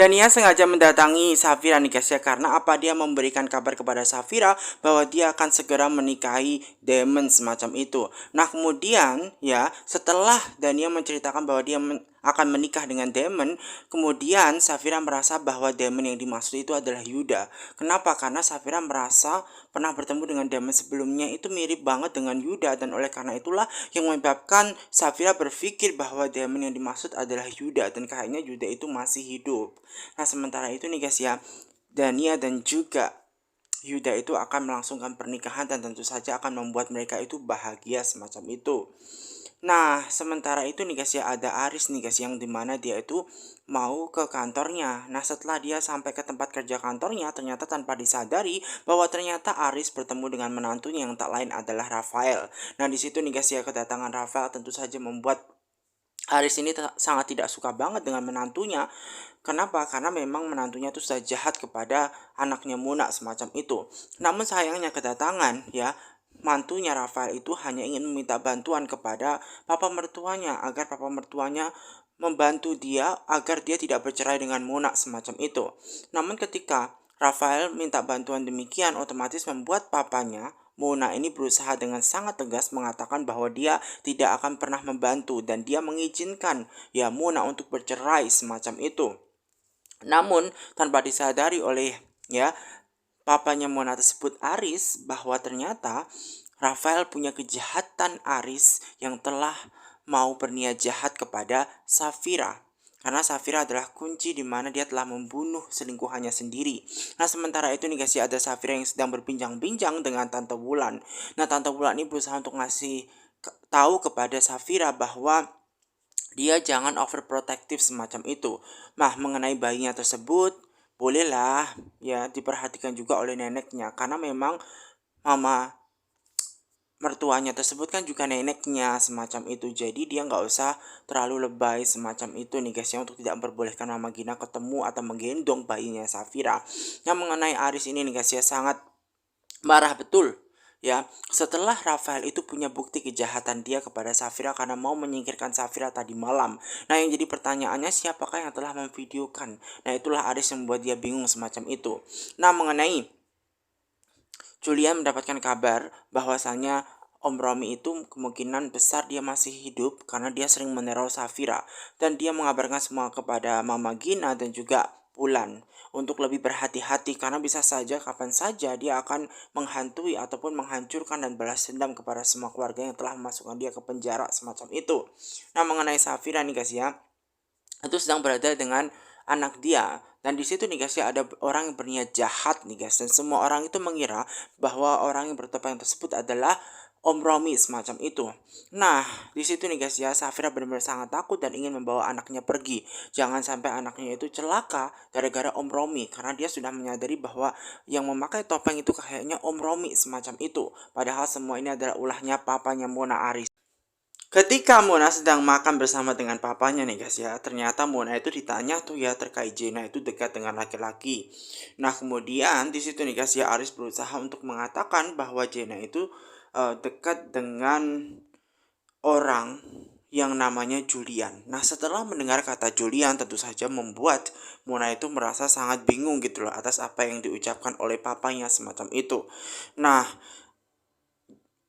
Dan ia sengaja mendatangi Safira nih guys ya, karena apa, dia memberikan kabar kepada Safira bahwa dia akan segera menikahi Damon semacam itu. Nah kemudian ya, setelah Dania menceritakan bahwa dia akan menikah dengan Damon, kemudian Safira merasa bahwa Damon yang dimaksud itu adalah Yuda. Kenapa? Karena Safira merasa pernah bertemu dengan Damon sebelumnya itu mirip banget dengan Yuda, dan oleh karena itulah yang menyebabkan Safira berpikir bahwa Damon yang dimaksud adalah Yuda, dan kayaknya Yuda itu masih hidup. Nah sementara itu nih guys ya, Dania dan juga Yuda itu akan melangsungkan pernikahan dan tentu saja akan membuat mereka itu bahagia semacam itu. Nah sementara itu nih guys ya, ada Aris nih guys yang dimana dia itu mau ke kantornya. Nah setelah dia sampai ke tempat kerja kantornya, ternyata tanpa disadari bahwa ternyata Aris bertemu dengan menantunya yang tak lain adalah Rafael. Nah di situ nih guys ya, kedatangan Rafael tentu saja membuat Aris ini sangat tidak suka banget dengan menantunya. Kenapa? Karena memang menantunya itu sudah jahat kepada anaknya Muna semacam itu. Namun sayangnya kedatangan ya, mantunya Rafael itu hanya ingin meminta bantuan kepada papa mertuanya agar papa mertuanya membantu dia agar dia tidak bercerai dengan Muna semacam itu. Namun ketika Rafael minta bantuan demikian, otomatis membuat papanya Mona ini berusaha dengan sangat tegas mengatakan bahwa dia tidak akan pernah membantu dan dia mengizinkan ya Mona untuk bercerai semacam itu. Namun tanpa disadari oleh ya papanya Mona tersebut, Aris, bahwa ternyata Rafael punya kejahatan Aris yang telah mau berniat jahat kepada Safira. Karena Safira adalah kunci di mana dia telah membunuh selingkuhannya sendiri. Nah sementara itu nih guys ya, ada Safira yang sedang berbincang-bincang dengan Tante Wulan. Nah Tante Wulan ini berusaha untuk ngasih tahu kepada Safira bahwa dia jangan overprotective semacam itu. Nah mengenai bayinya tersebut, bolehlah ya diperhatikan juga oleh neneknya, karena memang mama mertuanya tersebut kan juga neneknya semacam itu. Jadi dia nggak usah terlalu lebay semacam itu nih guys ya, untuk tidak memperbolehkan Mama Gina ketemu atau menggendong bayinya Safira. Yang mengenai Aris ini nih guys ya, sangat marah betul ya setelah Rafael itu punya bukti kejahatan dia kepada Safira karena mau menyingkirkan Safira tadi malam. Nah yang jadi pertanyaannya, siapakah yang telah memvideokan? Nah itulah Aris yang membuat dia bingung semacam itu. Nah mengenai Julian mendapatkan kabar bahwasanya Om Romi itu kemungkinan besar dia masih hidup karena dia sering meneror Safira, dan dia mengabarkan semua kepada Mama Gina dan juga Bulan untuk lebih berhati-hati karena bisa saja kapan saja dia akan menghantui ataupun menghancurkan dan balas dendam kepada semua keluarga yang telah memasukkan dia ke penjara semacam itu. Nah mengenai Safira nih guys ya, itu sedang berada dengan anak dia, dan di situ nih guys ya ada orang yang berniat jahat nih guys, dan semua orang itu mengira bahwa orang yang bertopeng tersebut adalah Om Romi semacam itu. Nah di situ nih guys ya, Safira benar-benar sangat takut dan ingin membawa anaknya pergi. Jangan sampai anaknya itu celaka gara-gara Om Romi, karena dia sudah menyadari bahwa yang memakai topeng itu kayaknya Om Romi semacam itu. Padahal semua ini adalah ulahnya papanya Mona Aris. Ketika Mona sedang makan bersama dengan papanya nih guys ya, ternyata Mona itu ditanya tuh ya terkait Jenna itu dekat dengan laki-laki. Nah kemudian di situ nih guys ya, Aris berusaha untuk mengatakan bahwa Jenna itu dekat dengan orang yang namanya Julian. Nah setelah mendengar kata Julian, tentu saja membuat Mona itu merasa sangat bingung gitu loh atas apa yang diucapkan oleh papanya semacam itu. Nah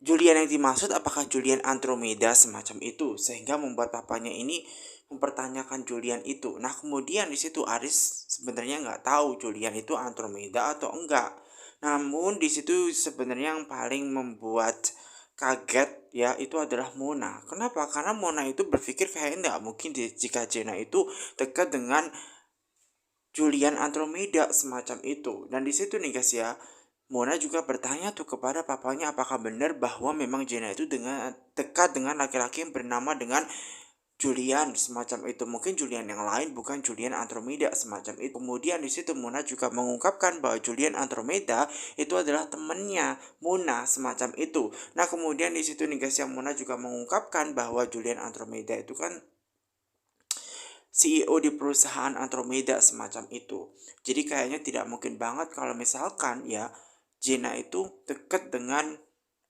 Julian yang dimaksud apakah Julian Andromeda semacam itu, sehingga membuat papanya ini mempertanyakan Julian itu. Nah kemudian di situ Aris sebenarnya nggak tahu Julian itu Andromeda atau enggak. Namun di situ sebenarnya yang paling membuat kaget ya itu adalah Mona. Kenapa? Karena Mona itu berpikir kayaknya nggak mungkin jika Jenna itu dekat dengan Julian Andromeda semacam itu. Dan di situ nih guys ya, Mona juga bertanya tuh kepada papanya apakah benar bahwa memang Jenna itu dengan dekat dengan laki-laki yang bernama dengan Julian semacam itu. Mungkin Julian yang lain, bukan Julian Andromeda semacam itu. Kemudian di situ Mona juga mengungkapkan bahwa Julian Andromeda itu adalah temannya Mona semacam itu. Nah kemudian di situ nih guys yang Mona juga mengungkapkan bahwa Julian Andromeda itu kan CEO di perusahaan Andromeda semacam itu. Jadi kayaknya tidak mungkin banget kalau misalkan ya Jenna itu dekat dengan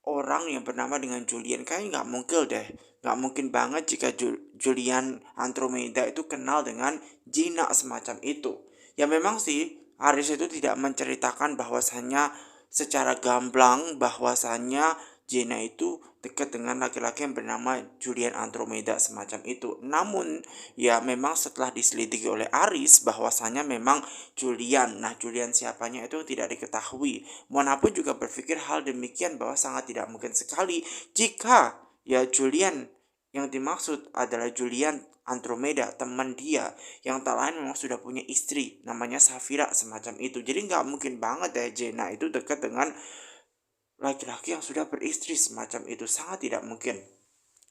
orang yang bernama dengan Julian. Kayaknya nggak mungkin deh. Nggak mungkin banget jika Julian Andromeda itu kenal dengan Gina semacam itu. Ya memang sih Aris itu tidak menceritakan bahwasannya secara gamblang bahwasannya Jenna itu dekat dengan laki-laki yang bernama Julian Andromeda semacam itu. Namun ya memang setelah diselidiki oleh Aris bahwasannya memang Julian. Nah, Julian siapanya itu tidak diketahui. Mona pun juga berpikir hal demikian bahwa sangat tidak mungkin sekali jika ya Julian yang dimaksud adalah Julian Andromeda, teman dia yang tak lain memang sudah punya istri namanya Safira semacam itu. Jadi nggak mungkin banget ya Jenna itu dekat dengan laki-laki yang sudah beristri semacam itu, sangat tidak mungkin.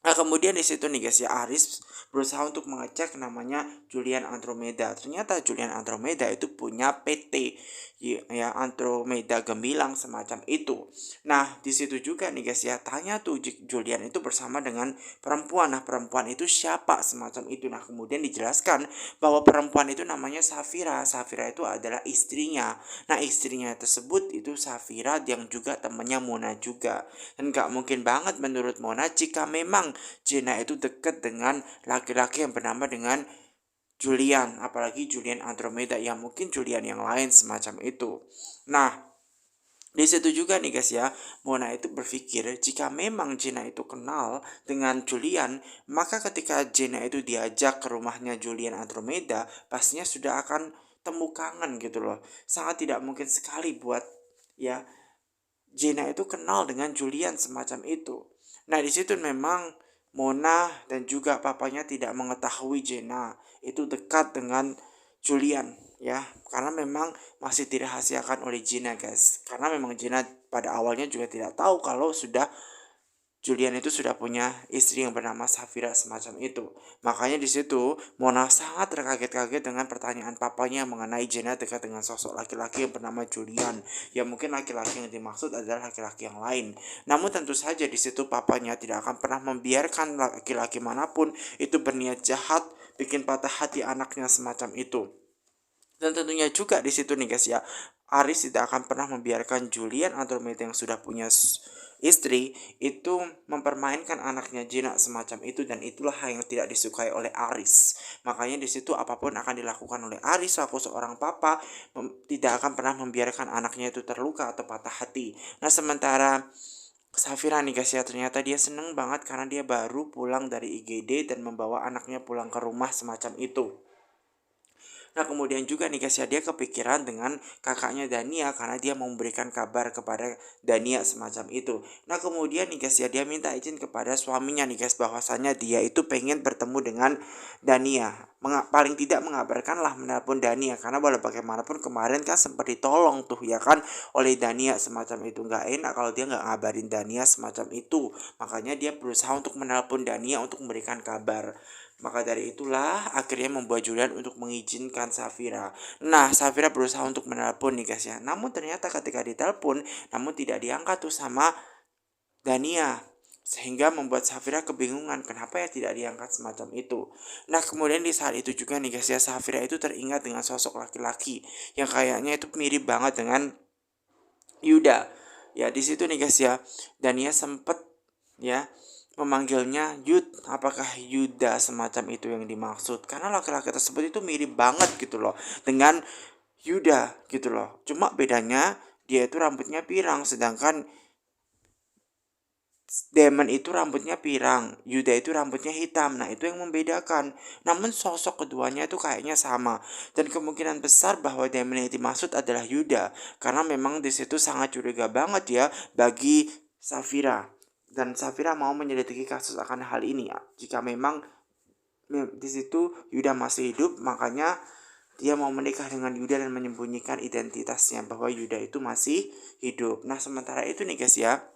Nah, kemudian di situ nih guys ya, Aris berusaha untuk mengecek namanya Julian Andromeda. Ternyata Julian Andromeda itu punya PT ya, Andromeda Gemilang semacam itu. Nah, di situ juga nih guys ya, tanya tuh Julian itu bersama dengan perempuan. Nah, perempuan itu siapa semacam itu. Nah, kemudian dijelaskan bahwa perempuan itu namanya Safira. Safira itu adalah istrinya. Nah, istrinya tersebut itu Safira yang juga temannya Mona juga. Dan gak mungkin banget menurut Mona jika memang Jenna itu dekat dengan laki-laki yang bernama dengan Julian, apalagi Julian Andromeda, yang mungkin Julian yang lain semacam itu. Nah, di situ juga nih guys ya, Mona itu berpikir jika memang Jenna itu kenal dengan Julian, maka ketika Jenna itu diajak ke rumahnya Julian Andromeda, pastinya sudah akan temu kangen gitu loh. Sangat tidak mungkin sekali buat ya Jenna itu kenal dengan Julian semacam itu. Nah, di situ memang Mona dan juga papanya tidak mengetahui Jenna itu dekat dengan Julian ya, karena memang masih dirahasiakan oleh Jenna guys. Karena memang Jenna pada awalnya juga tidak tahu kalau sudah Julian itu sudah punya istri yang bernama Safira semacam itu. Makanya di situ Mona sangat terkaget-kaget dengan pertanyaan papanya mengenai Jenna dekat dengan sosok laki-laki yang bernama Julian. Ya mungkin laki-laki yang dimaksud adalah laki-laki yang lain. Namun tentu saja di situ papanya tidak akan pernah membiarkan laki-laki manapun itu berniat jahat bikin patah hati anaknya semacam itu. Dan tentunya juga di situ nih guys ya, Aris tidak akan pernah membiarkan Julian Andromeda yang sudah punya istri itu mempermainkan anaknya Jenna semacam itu, dan itulah yang tidak disukai oleh Aris. Makanya di situ apapun akan dilakukan oleh Aris selaku seorang papa tidak akan pernah membiarkan anaknya itu terluka atau patah hati. Nah, sementara Safira nih guys ya, ternyata dia seneng banget karena dia baru pulang dari IGD dan membawa anaknya pulang ke rumah semacam itu. Nah, kemudian juga nih guys ya, dia kepikiran dengan kakaknya Dania karena dia mau memberikan kabar kepada Dania semacam itu. Nah, kemudian nih guys ya, dia minta izin kepada suaminya nih guys bahwasannya dia itu pengen bertemu dengan Dania. Paling tidak mengabarkan lah, menelpon Dania, karena walau bagaimanapun kemarin kan sempat ditolong tuh ya kan oleh Dania semacam itu. Nggak enak kalau dia nggak ngabarin Dania semacam itu. Makanya dia berusaha untuk menelpon Dania untuk memberikan kabar. Maka dari itulah akhirnya membuat Julian untuk mengizinkan Safira. Nah, Safira berusaha untuk menelpon nih guys ya. Namun ternyata ketika ditelepon, namun tidak diangkat tuh sama Dania. Sehingga membuat Safira kebingungan kenapa ya tidak diangkat semacam itu. Nah, kemudian di saat itu juga nih guys ya, Safira itu teringat dengan sosok laki-laki yang kayaknya itu mirip banget dengan Yuda. Ya, di situ nih guys ya, Dania sempet ya memanggilnya Yud. Apakah Yuda semacam itu yang dimaksud? Karena laki-laki tersebut itu mirip banget gitu loh dengan Yuda gitu loh. Cuma bedanya dia itu rambutnya pirang, sedangkan Demon itu rambutnya pirang, Yuda itu rambutnya hitam. Nah, itu yang membedakan. Namun sosok keduanya itu kayaknya sama. Dan kemungkinan besar bahwa Demon yang dimaksud adalah Yuda, karena memang di situ sangat curiga banget ya bagi Safira. Dan Safira mau menyelidiki kasus akan hal ini ya. Jika memang di situ Yuda masih hidup, makanya dia mau menikah dengan Yuda dan menyembunyikan identitasnya bahwa Yuda itu masih hidup. Nah, sementara itu nih guys ya,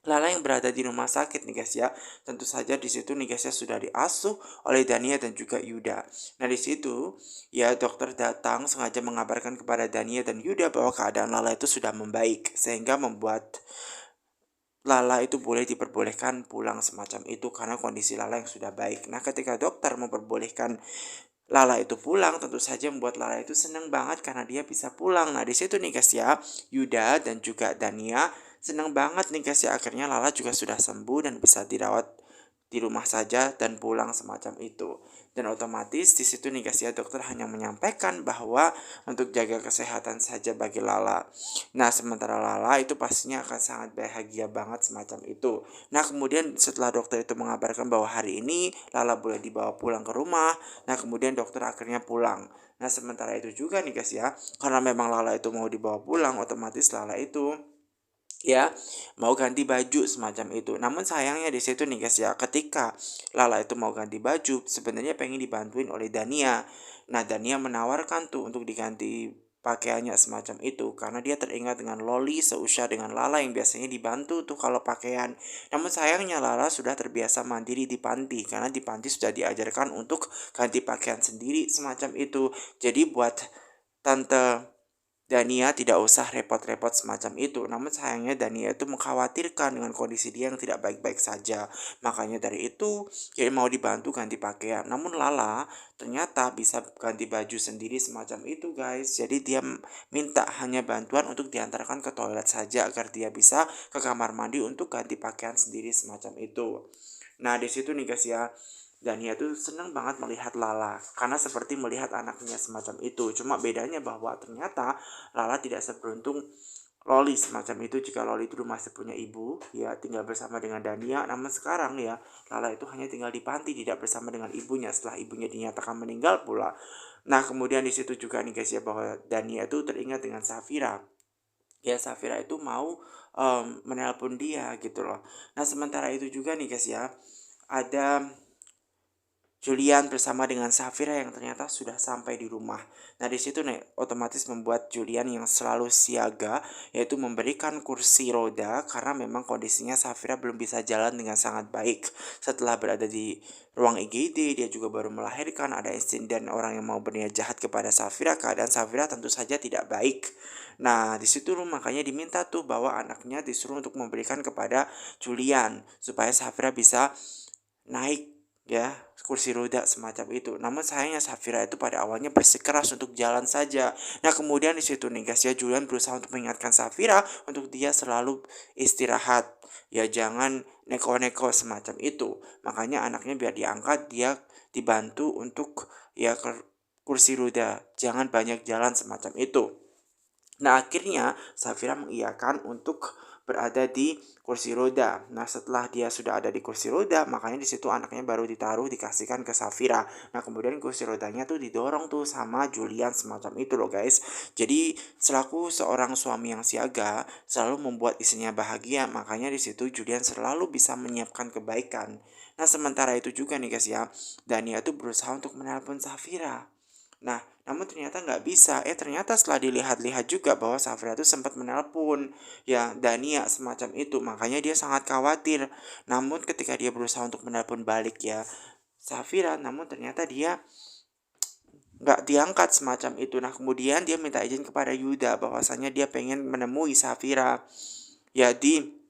Lala yang berada di rumah sakit nih guys ya, tentu saja di situ nih guys ya sudah diasuh oleh Dania dan juga Yuda. Nah, di situ ya dokter datang sengaja mengabarkan kepada Dania dan Yuda bahwa keadaan Lala itu sudah membaik, sehingga membuat Lala itu boleh diperbolehkan pulang semacam itu karena kondisi Lala yang sudah baik. Nah, ketika dokter memperbolehkan Lala itu pulang, tentu saja membuat Lala itu senang banget karena dia bisa pulang. Nah, di situ nih guys ya, Yuda dan juga Dania senang banget nih guys ya, akhirnya Lala juga sudah sembuh dan bisa dirawat di rumah saja dan pulang semacam itu. Dan otomatis di situ nih guys ya, dokter hanya menyampaikan bahwa untuk jaga kesehatan saja bagi Lala. Nah, sementara Lala itu pastinya akan sangat bahagia banget semacam itu. Nah, kemudian setelah dokter itu mengabarkan bahwa hari ini Lala boleh dibawa pulang ke rumah, nah kemudian dokter akhirnya pulang. Nah, sementara itu juga nih guys ya, karena memang Lala itu mau dibawa pulang, otomatis Lala itu ya mau ganti baju semacam itu. Namun sayangnya di situ nih guys ya, ketika Lala itu mau ganti baju sebenarnya pengen dibantuin oleh Dania. Nah, Dania menawarkan tuh untuk diganti pakaiannya semacam itu karena dia teringat dengan Loli seusia dengan Lala yang biasanya dibantu tuh kalau pakaian. Namun sayangnya Lala sudah terbiasa mandiri di panti karena di panti sudah diajarkan untuk ganti pakaian sendiri semacam itu. Jadi buat tante Dania tidak usah repot-repot semacam itu. Namun sayangnya Dania itu mengkhawatirkan dengan kondisi dia yang tidak baik-baik saja. Makanya dari itu dia mau dibantu ganti pakaian. Namun Lala ternyata bisa ganti baju sendiri semacam itu guys. Jadi dia minta hanya bantuan untuk diantarkan ke toilet saja agar dia bisa ke kamar mandi untuk ganti pakaian sendiri semacam itu. Nah, di situ nih guys ya, Dania tuh senang banget melihat Lala karena seperti melihat anaknya semacam itu. Cuma bedanya bahwa ternyata Lala tidak seberuntung Loli semacam itu. Jika Loli dulu masih punya ibu, ya tinggal bersama dengan Dania. Namun sekarang ya Lala itu hanya tinggal di panti, tidak bersama dengan ibunya setelah ibunya dinyatakan meninggal pula. Nah, kemudian di situ juga nih guys ya, bahwa Dania itu teringat dengan Safira. Ya, Safira itu mau menelpon dia gitu loh. Nah, sementara itu juga nih guys ya, ada Julian bersama dengan Safira yang ternyata sudah sampai di rumah. Nah, di situ nih otomatis membuat Julian yang selalu siaga, yaitu memberikan kursi roda karena memang kondisinya Safira belum bisa jalan dengan sangat baik. Setelah berada di ruang IGD, dia juga baru melahirkan, ada insiden orang yang mau berniat jahat kepada Safira, keadaan Safira tentu saja tidak baik. Nah, di situ makanya diminta tuh bahwa anaknya disuruh untuk memberikan kepada Julian supaya Safira bisa naik ya kursi roda semacam itu. Namun sayangnya Safira itu pada awalnya bersikeras untuk jalan saja. Nah, kemudian di situ nih guys ya, Julian berusaha untuk mengingatkan Safira untuk dia selalu istirahat, ya jangan neko-neko semacam itu. Makanya anaknya biar diangkat, dia dibantu untuk ya kursi roda, jangan banyak jalan semacam itu. Nah, akhirnya Safira mengiyakan untuk berada di kursi roda. Nah, setelah dia sudah ada di kursi roda, makanya di situ anaknya baru ditaruh dikasihkan ke Safira. Nah, kemudian kursi rodanya tuh didorong tuh sama Julian semacam itu loh guys. Jadi, selaku seorang suami yang siaga, selalu membuat istrinya bahagia. Makanya di situ Julian selalu bisa menyiapkan kebaikan. Nah, sementara itu juga nih guys ya, Dania tuh berusaha untuk menelpon Safira. Nah, namun ternyata nggak bisa. Ternyata setelah dilihat-lihat juga bahwa Safira itu sempat menelpon ya Dania semacam itu. Makanya dia sangat khawatir. Namun ketika dia berusaha untuk menelpon balik ya Safira, namun ternyata dia nggak diangkat semacam itu. Nah, kemudian dia minta izin kepada Yuda bahwasanya dia pengen menemui Safira ya di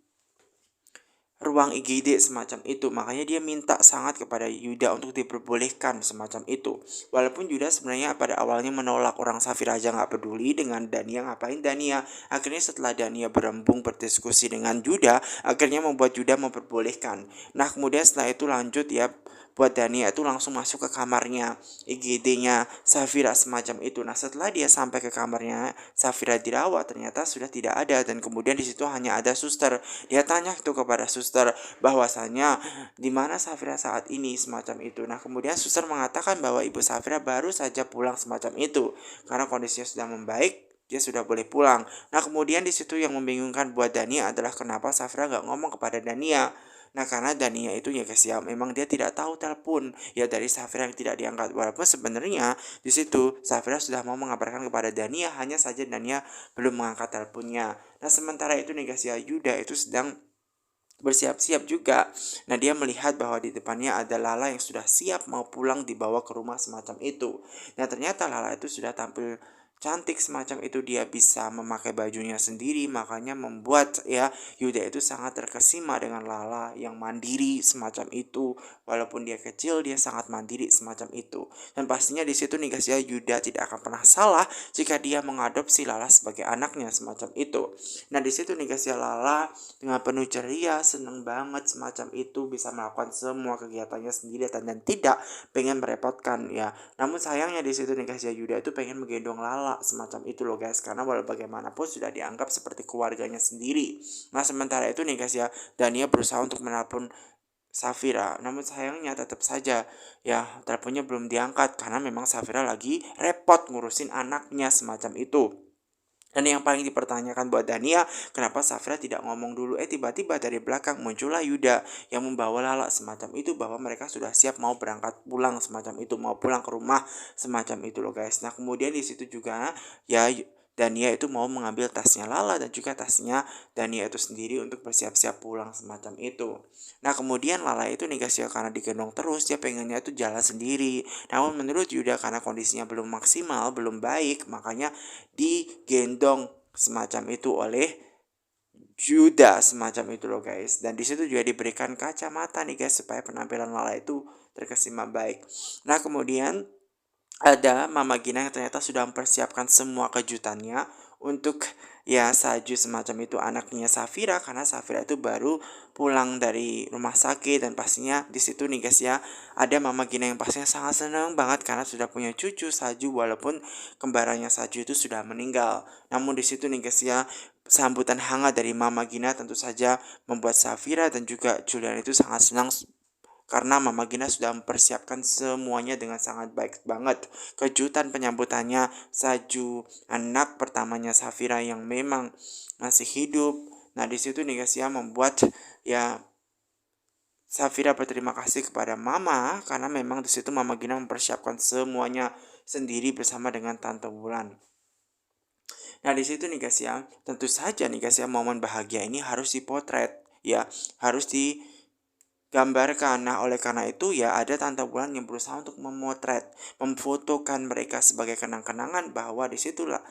ruang IGD semacam itu. Makanya dia minta sangat kepada Yuda untuk diperbolehkan semacam itu. Walaupun Yuda sebenarnya pada awalnya menolak, orang Safira aja nggak peduli dengan Dania, ngapain Dania. Akhirnya setelah Dania berembung berdiskusi dengan Yuda, akhirnya membuat Yuda memperbolehkan. Nah, kemudian setelah itu lanjut ya, buat Dania itu langsung masuk ke kamarnya IGD-nya Safira semacam itu. Nah, setelah dia sampai ke kamarnya Safira dirawat, ternyata sudah tidak ada, dan kemudian di situ hanya ada suster. Dia tanya itu kepada suster bahwasanya di mana Safira saat ini semacam itu. Nah, kemudian suster mengatakan bahwa ibu Safira baru saja pulang semacam itu karena kondisinya sudah membaik, dia sudah boleh pulang. Nah, kemudian di situ yang membingungkan buat Dania adalah kenapa Safira gak ngomong kepada Dania. Nah, karena Dania itu ya guys ya, memang dia tidak tahu telepon ya dari Safira yang tidak diangkat. Walaupun sebenarnya di situ Safira sudah mau mengabarkan kepada Dania, hanya saja Dania belum mengangkat teleponnya. Nah, sementara itu nih guys ya, Yuda itu sedang bersiap-siap juga. Nah, dia melihat bahwa di depannya ada Lala yang sudah siap mau pulang dibawa ke rumah semacam itu. Nah, ternyata Lala itu sudah tampil cantik semacam itu, dia bisa memakai bajunya sendiri, makanya membuat ya Yuda itu sangat terkesima dengan Lala yang mandiri semacam itu. Walaupun dia kecil, dia sangat mandiri semacam itu. Dan pastinya di situ nih guys ya, Yuda tidak akan pernah salah jika dia mengadopsi Lala sebagai anaknya semacam itu. Nah di situ nih guys ya, Lala dengan penuh ceria, seneng banget semacam itu, bisa melakukan semua kegiatannya sendiri dan tidak pengen merepotkan ya. Namun sayangnya di situ nih guys ya, Yuda itu pengen menggendong Lala semacam itu loh guys, karena walau bagaimanapun sudah dianggap seperti keluarganya sendiri. Nah sementara itu nih guys ya, Dania berusaha untuk menelpon Safira, namun sayangnya tetap saja ya teleponnya belum diangkat karena memang Safira lagi repot ngurusin anaknya semacam itu. Dan yang paling dipertanyakan buat Dania, kenapa Safira tidak ngomong dulu? Tiba-tiba dari belakang muncullah Yuda yang membawa Lala semacam itu, bahwa mereka sudah siap mau berangkat pulang semacam itu, mau pulang ke rumah semacam itu loh guys. Nah kemudian di situ juga ya Dania itu mau mengambil tasnya Lala dan juga tasnya Dania itu sendiri untuk bersiap-siap pulang semacam itu. Nah kemudian Lala itu nih guys ya, karena digendong terus dia pengennya itu jalan sendiri. Namun menurut Yuda karena kondisinya belum maksimal, belum baik, makanya digendong semacam itu oleh Yuda semacam itu loh guys. Dan di situ juga diberikan kacamata nih guys supaya penampilan Lala itu terkesima baik. Nah kemudian ada Mama Gina yang ternyata sudah mempersiapkan semua kejutannya untuk ya Saju semacam itu, anaknya Safira, karena Safira itu baru pulang dari rumah sakit. Dan pastinya di situ nih guys ya, ada Mama Gina yang pastinya sangat senang banget karena sudah punya cucu Saju, walaupun kembarannya Saju itu sudah meninggal. Namun di situ nih guys ya, sambutan hangat dari Mama Gina tentu saja membuat Safira dan juga Julian itu sangat senang karena Mama Gina sudah mempersiapkan semuanya dengan sangat baik banget. Kejutan penyambutannya Saju, anak pertamanya Safira yang memang masih hidup. Nah di situ nih guys ya, membuat ya Safira berterima kasih kepada Mama karena memang di situ Mama Gina mempersiapkan semuanya sendiri bersama dengan Tante Wulan. Nah di situ nih guys ya, tentu saja nih guys ya, momen bahagia ini harus dipotret ya, harus digambarkan. Nah oleh karena itu ya, ada Tante Bulan yang berusaha untuk memotret, memfotokan mereka sebagai kenang-kenangan bahwa disitulah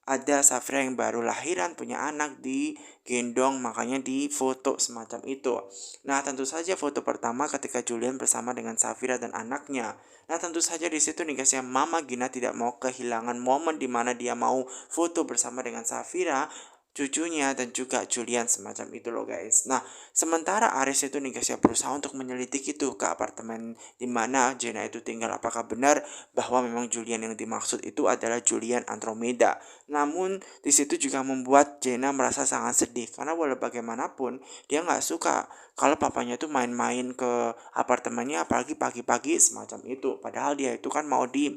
ada Safira yang baru lahiran, punya anak, digendong, makanya difoto semacam itu. Nah tentu saja foto pertama ketika Julian bersama dengan Safira dan anaknya. Nah tentu saja di situ nih guys ya, Mama Gina tidak mau kehilangan momen di mana dia mau foto bersama dengan Safira, cucunya, dan juga Julian semacam itu loh guys. Nah sementara Aris itu nih guys ya, berusaha untuk menyelidiki itu ke apartemen di mana Jenna itu tinggal, apakah benar bahwa memang Julian yang dimaksud itu adalah Julian Andromeda. Namun di situ juga membuat Jenna merasa sangat sedih karena walau bagaimanapun dia nggak suka kalau papanya itu main-main ke apartemennya, apalagi pagi-pagi semacam itu. Padahal dia itu kan mau di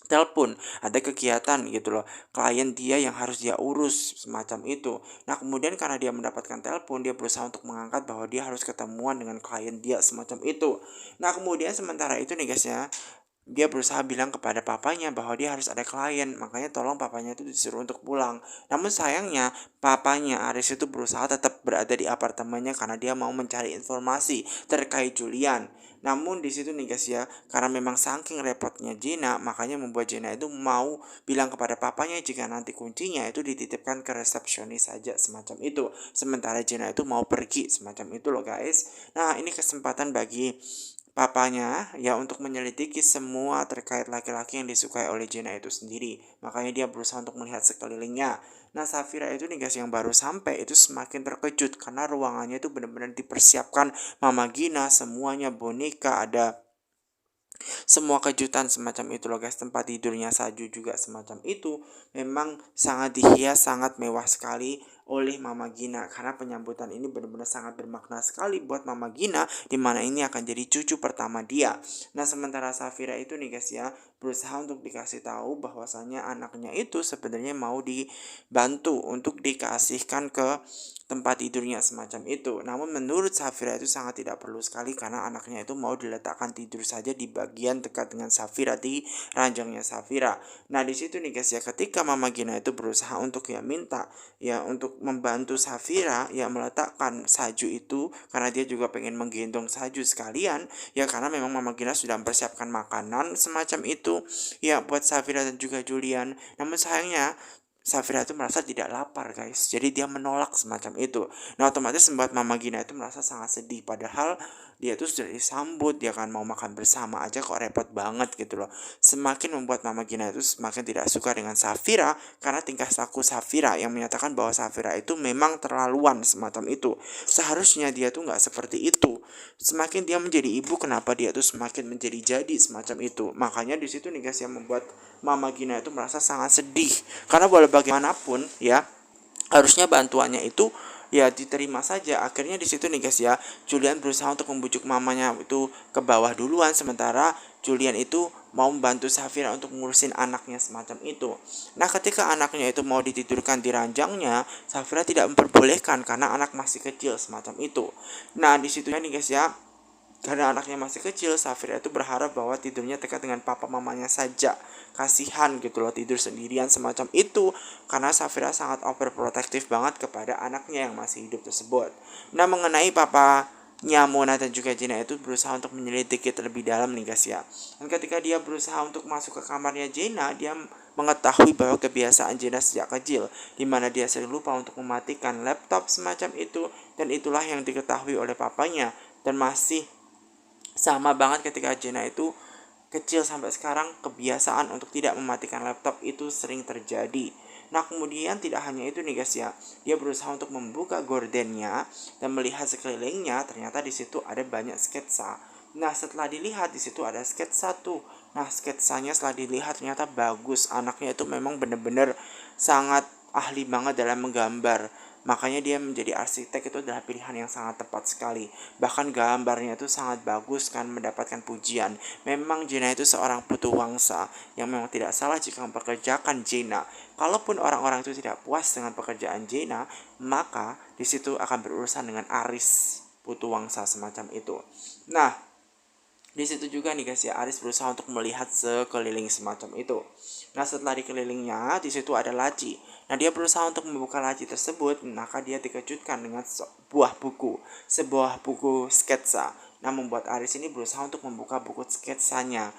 telepon, ada kegiatan gitu loh, klien dia yang harus dia urus semacam itu. Nah kemudian karena dia mendapatkan telepon, dia berusaha untuk mengangkat bahwa dia harus ketemuan dengan klien dia semacam itu. Nah kemudian sementara itu nih guys ya, dia berusaha bilang kepada papanya bahwa dia harus ada klien, makanya tolong papanya itu disuruh untuk pulang. Namun sayangnya papanya Aris itu berusaha tetap berada di apartemennya karena dia mau mencari informasi terkait Julian. Namun di situ nih guys ya, karena memang saking repotnya Gina, makanya membuat Gina itu mau bilang kepada papanya jika nanti kuncinya itu dititipkan ke resepsionis saja semacam itu. Sementara Gina itu mau pergi semacam itu loh guys. Nah ini kesempatan bagi papanya ya untuk menyelidiki semua terkait laki-laki yang disukai oleh Jenna itu sendiri. Makanya dia berusaha untuk melihat sekelilingnya. Nah Safira itu nih guys yang baru sampai itu semakin terkejut karena ruangannya itu benar-benar dipersiapkan Mama Gina, semuanya boneka, ada semua kejutan semacam itu loh guys. Tempat tidurnya Saju juga semacam itu, memang sangat dihias, sangat mewah sekali oleh Mama Gina karena penyambutan ini benar-benar sangat bermakna sekali buat Mama Gina, dimana ini akan jadi cucu pertama dia. Nah sementara Safira itu nih guys ya, berusaha untuk dikasih tahu bahwasanya anaknya itu sebenarnya mau dibantu untuk dikasihkan ke tempat tidurnya semacam itu. Namun menurut Safira itu sangat tidak perlu sekali karena anaknya itu mau diletakkan tidur saja di bagian dekat dengan Safira, di ranjangnya Safira. Nah di situ nih guys ya, ketika Mama Gina itu berusaha untuk ya minta ya untuk untuk membantu Safira ya meletakkan salju itu, karena dia juga pengen menggendong salju sekalian ya, karena memang Mama Gina sudah mempersiapkan makanan semacam itu ya buat Safira dan juga Julian. Namun sayangnya Safira itu merasa tidak lapar guys, jadi dia menolak semacam itu. Nah otomatis membuat Mama Gina itu merasa sangat sedih, padahal dia itu sudah disambut, dia kan mau makan bersama aja kok repot banget gitu loh. Semakin membuat Mama Gina itu semakin tidak suka dengan Safira, karena tingkah laku Safira yang menyatakan bahwa Safira itu memang terlaluan semacam itu. Seharusnya dia tuh nggak seperti itu. Semakin dia menjadi ibu, kenapa dia tuh semakin menjadi jadi semacam itu. Makanya di situ nih guys yang membuat Mama Gina itu merasa sangat sedih, karena boleh bagaimanapun ya harusnya bantuannya itu ya diterima saja. Akhirnya di situ nih guys ya, Julian berusaha untuk membujuk mamanya itu ke bawah duluan, sementara Julian itu mau membantu Safira untuk ngurusin anaknya semacam itu. Nah ketika anaknya itu mau ditidurkan di ranjangnya, Safira tidak memperbolehkan karena anak masih kecil semacam itu. Nah di situ nih guys ya, karena anaknya masih kecil, Safira itu berharap bahwa tidurnya dekat dengan papa mamanya saja. Kasihan gitu loh tidur sendirian semacam itu, karena Safira sangat overprotective banget kepada anaknya yang masih hidup tersebut. Nah mengenai papanya Mona dan juga Jenna itu berusaha untuk menyelidiki terlebih dalam nih guys ya. Dan ketika dia berusaha untuk masuk ke kamarnya Jenna, dia mengetahui bahwa kebiasaan Jenna sejak kecil, di mana dia sering lupa untuk mematikan laptop semacam itu, dan itulah yang diketahui oleh papanya. Dan masih sama banget ketika Jenna itu kecil sampai sekarang, kebiasaan untuk tidak mematikan laptop itu sering terjadi. Nah kemudian tidak hanya itu nih guys ya, dia berusaha untuk membuka gordennya dan melihat sekelilingnya, ternyata di situ ada banyak sketsa. Nah setelah dilihat di situ ada sketsa tuh. Nah sketsanya setelah dilihat ternyata bagus, anaknya itu memang benar-benar sangat ahli banget dalam menggambar. Makanya dia menjadi arsitek itu adalah pilihan yang sangat tepat sekali. Bahkan gambarnya itu sangat bagus kan, mendapatkan pujian. Memang Jenna itu seorang putu wangsa yang memang tidak salah jika mempekerjakan Jenna. Kalaupun orang-orang itu tidak puas dengan pekerjaan Jenna, maka di situ akan berurusan dengan Aris, putu wangsa semacam itu. Nah, di situ juga nih guys ya, Aris berusaha untuk melihat sekeliling semacam itu. Nah setelah dikelilingnya, di situ ada laci. Nah dia berusaha untuk membuka laci tersebut, maka dia dikejutkan dengan sebuah buku sketsa. Nah membuat Aris ini berusaha untuk membuka buku sketsanya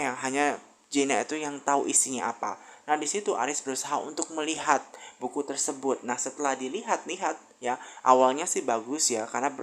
yang hanya Jenna itu yang tahu isinya apa. Nah di situ Aris berusaha untuk melihat buku tersebut. Nah setelah dilihat-lihat ya, awalnya sih bagus ya, karena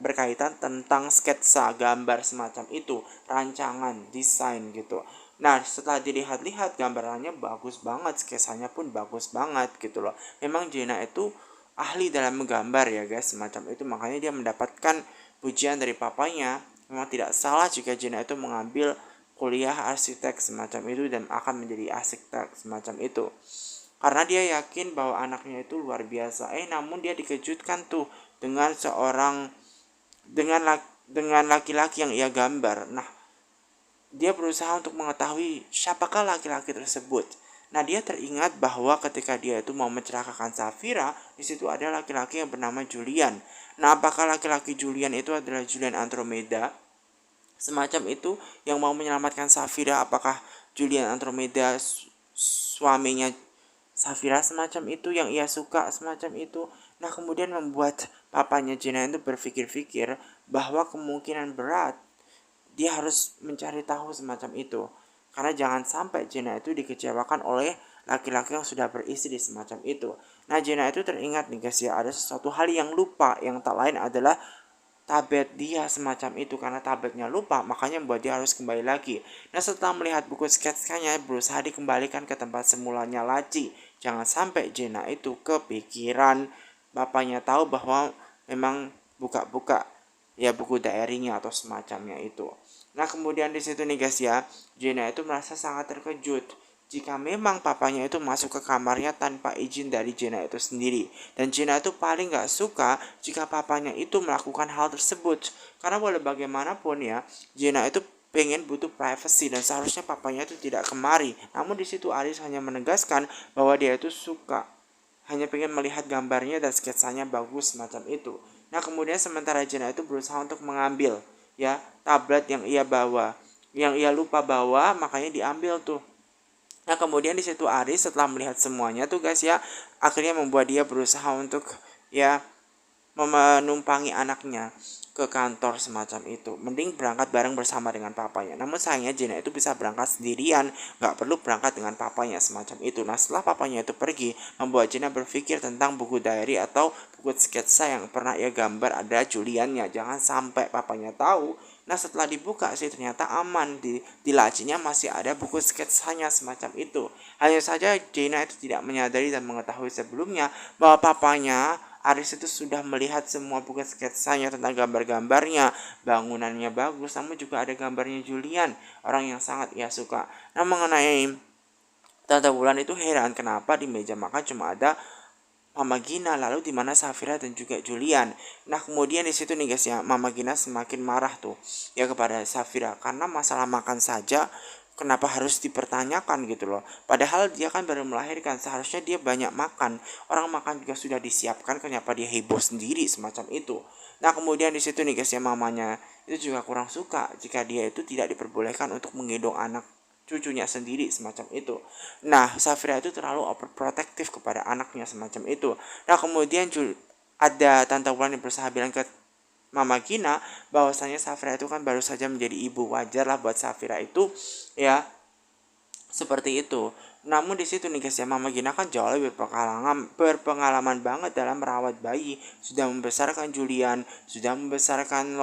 berkaitan tentang sketsa, gambar semacam itu, rancangan, desain gitu. Nah setelah dilihat-lihat gambarannya bagus banget, sketsanya pun bagus banget gitu loh. Memang Jenna itu ahli dalam menggambar ya guys, semacam itu. Makanya dia mendapatkan pujian dari papanya. Memang tidak salah jika Jenna itu mengambil kuliah arsitek semacam itu dan akan menjadi arsitek semacam itu, karena dia yakin bahwa anaknya itu luar biasa. Namun dia dikejutkan tuh dengan dengan laki-laki yang ia gambar. Nah dia berusaha untuk mengetahui siapakah laki-laki tersebut. Nah dia teringat bahwa ketika dia itu mau mencelakakan Safira, di situ ada laki-laki yang bernama Julian. Nah apakah laki-laki Julian itu adalah Julian Andromeda semacam itu yang mau menyelamatkan Safira? Apakah Julian Andromeda suaminya Safira semacam itu yang ia suka semacam itu? Nah kemudian membuat papanya Jenna itu berpikir-pikir bahwa kemungkinan berat dia harus mencari tahu semacam itu, karena jangan sampai Jenna itu dikecewakan oleh laki-laki yang sudah beristri semacam itu. Nah Jenna itu teringat nih guys ya, ada sesuatu hal yang lupa, yang tak lain adalah tablet dia semacam itu. Karena tabletnya lupa, makanya membuat dia harus kembali lagi. Nah setelah melihat buku sketsanya, berusaha dikembalikan ke tempat semulanya laci. Jangan sampai Jenna itu kepikiran bapaknya tahu bahwa memang buka-buka ya buku diary-nya atau semacamnya itu. Nah kemudian di situ nih guys ya, Jenna itu merasa sangat terkejut jika memang papanya itu masuk ke kamarnya tanpa izin dari Jenna itu sendiri. Dan Jenna itu paling gak suka jika papanya itu melakukan hal tersebut. Karena boleh bagaimanapun ya, Jenna itu pengen butuh privacy dan seharusnya papanya itu tidak kemari. Namun di situ Aris hanya menegaskan bahwa dia itu suka, hanya pengen melihat gambarnya dan sketsanya bagus semacam itu. Nah kemudian sementara Jenna itu berusaha untuk mengambil ya tablet yang ia bawa, yang ia lupa bawa, makanya diambil tuh. Nah, kemudian di situ Aris setelah melihat semuanya tuh guys ya, akhirnya membuat dia berusaha untuk ya menumpangi anaknya ke kantor semacam itu. Mending berangkat bareng bersama dengan papanya. Namun sayangnya Jenna itu bisa berangkat sendirian, nggak perlu berangkat dengan papanya semacam itu. Nah, setelah papanya itu pergi, membuat Jenna berpikir tentang buku diary atau buku sketsa yang pernah ia gambar ada Juliannya. Jangan sampai papanya tahu. Nah, setelah dibuka sih ternyata aman, di lacinya masih ada buku sketsanya semacam itu. Hanya saja Jenna itu tidak menyadari dan mengetahui sebelumnya bahwa papanya Aris itu sudah melihat semua buku sketsanya tentang gambar-gambarnya, bangunannya bagus, namun juga ada gambarnya Julian, orang yang sangat ia suka. Nah, mengenai Tante Wulan itu heran kenapa di meja makan cuma ada Mama Gina, lalu di mana Safira dan juga Julian. Nah, kemudian di situ nih guys ya, Mama Gina semakin marah tuh ya kepada Safira karena masalah makan saja kenapa harus dipertanyakan gitu loh. Padahal dia kan baru melahirkan, seharusnya dia banyak makan. Orang makan juga sudah disiapkan, kenapa dia heboh sendiri semacam itu. Nah, kemudian di situ nih guys ya, mamanya itu juga kurang suka jika dia itu tidak diperbolehkan untuk menggendong anak cucunya sendiri semacam itu. Nah, Safira itu terlalu overprotective kepada anaknya semacam itu. Nah, kemudian ada Tante Wulan yang berusaha bilang ke Mama Gina bahwasanya Safira itu kan baru saja menjadi ibu, wajar lah buat Safira itu ya seperti itu. Namun di situ nih guys ya, Mama Gina kan jauh lebih berpengalaman banget dalam merawat bayi, sudah membesarkan Julian, sudah membesarkan